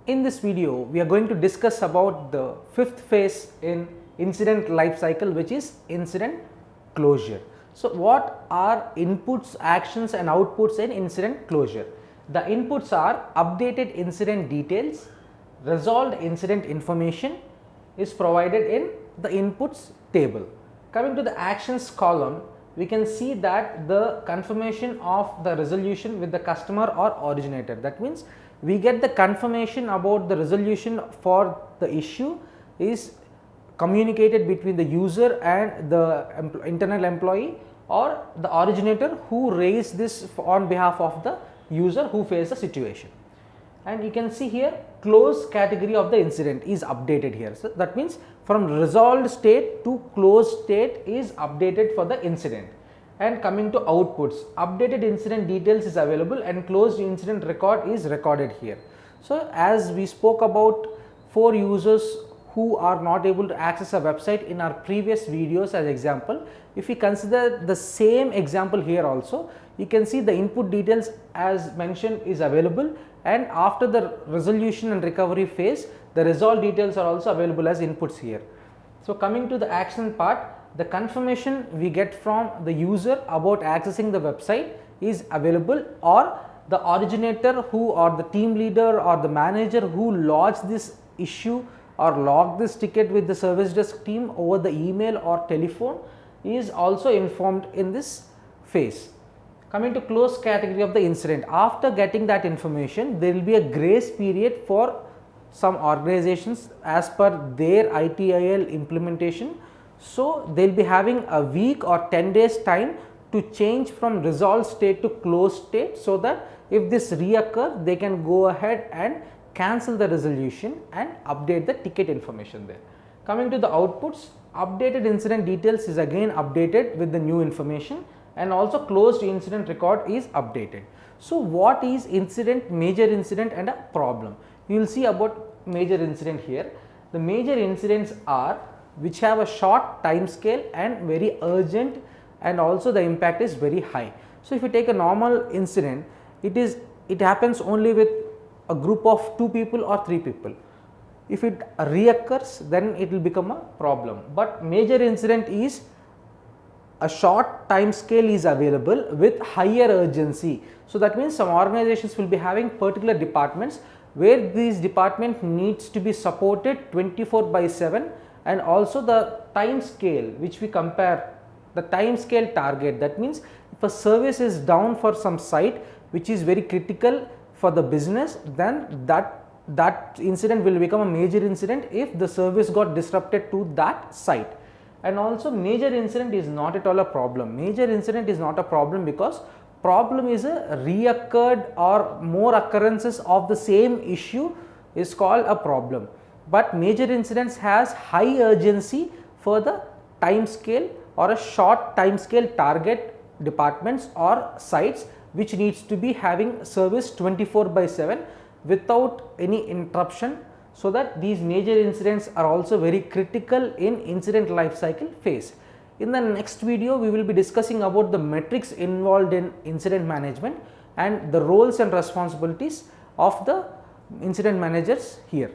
In this video, we are going to discuss about the fifth phase in incident life cycle, which is incident closure. So, what are inputs, actions and outputs in incident closure? The inputs are updated incident details, resolved incident information is provided in the inputs table. Coming to the actions column, we can see that the confirmation of the resolution with the customer or originator. That means we get the confirmation about the resolution for the issue is communicated between the user and the internal employee or the originator who raised this on behalf of the user who faced the situation. And you can see here closed category of the incident is updated here. So, that means from resolved state to closed state is updated for the incident. And coming to outputs, updated incident details is available and closed incident record is recorded here. So, as we spoke about 4 users who are not able to access a website in our previous videos as example, if we consider the same example here also, you can see the input details as mentioned is available, and after the resolution and recovery phase, the resolved details are also available as inputs here. So, coming to the action part, the confirmation we get from the user about accessing the website is available, or the originator who or the team leader or the manager who lodged this issue or logged this ticket with the service desk team over the email or telephone is also informed in this phase. Coming to closed category of the incident, after getting that information, there will be a grace period for some organizations as per their ITIL implementation. So, they will be having a week or 10 days time to change from resolved state to closed state, so that if this reoccur, they can go ahead and cancel the resolution and update the ticket information there. Coming to the outputs, updated incident details is again updated with the new information, and also closed incident record is updated. So, what is incident, major incident and a problem? You will see about major incident here. The major incidents are which have a short time scale and very urgent, and also the impact is very high. So, if you take a normal incident, it happens only with a group of 2 people or 3 people. If it reoccurs, then it will become a problem. But major incident is a short time scale is available with higher urgency. So, that means some organizations will be having particular departments where these department needs to be supported 24/7, and also the time scale which we compare, the time scale target. That means if a service is down for some site which is very critical for the business, then that incident will become a major incident if the service got disrupted to that site. And also major incident is not at all a problem. Major incident is not a problem because problem is a reoccurred or more occurrences of the same issue is called a problem. But major incidents has high urgency for the time scale or a short time scale target departments or sites which needs to be having service 24/7 without any interruption, so that these major incidents are also very critical in incident life cycle phase. In the next video, we will be discussing about the metrics involved in incident management and the roles and responsibilities of the incident managers here.